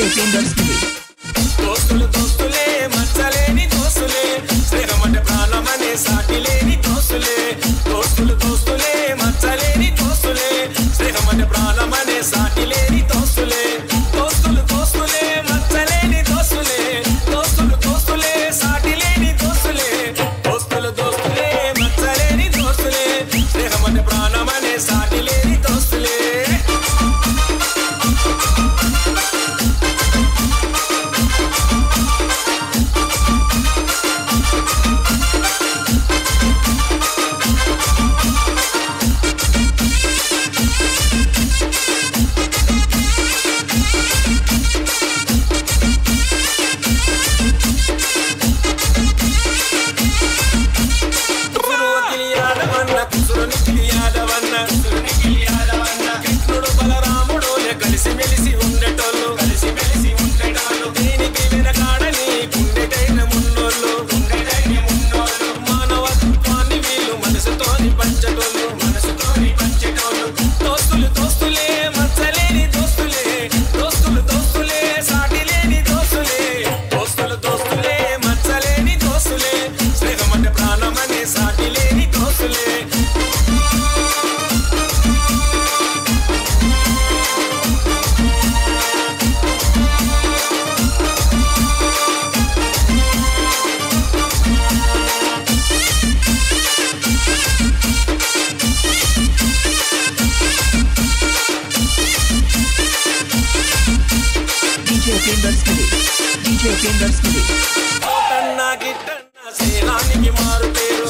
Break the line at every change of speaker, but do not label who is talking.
Fingers Mix.
దోస్తులు దోస్తులే మచ్చలేని దోస్తులే స్నేహమంటే ప్రాణమనే సాటి లేని దోస్తులే దోస్తులు దోస్తులే మచ్చలేని దోస్తులే స్నేహమంటే ప్రాణమనే సాటి లేని దోస్తులే దోస్తులు దోస్తులే మచ్చలేని దోస్తులే దోస్తులు దోస్తులే సాటి లేని దోస్తులే దోస్తులు దోస్తులే మచ్చలేని దోస్తులే స్నేహమంటే ప్రాణమనే సాటి లేని దోస్తులే కృష్ణుడు బలరాముడు కలిసి మెలిసి ఉండేటోళ్ళు దీనికి వెనకాడని గుండెటైన మున్నోళ్ళు మానవత్వాన్ని వీళ్ళు మనసుతోని పంచటోళ్ళు దోస్తులు దోస్తులే మచ్చలేని దోస్తులే దోస్తులు దోస్తులే సాటి లేని దోస్తులే దోస్తులు దోస్తులే మచ్చలేని దోస్తులే స్నేహమంటే ప్రాణమనే సాటి లేని దోస్తులే
DJ Fingers Mix.
గిట్టన్న స్నేహానికి మారు పేరు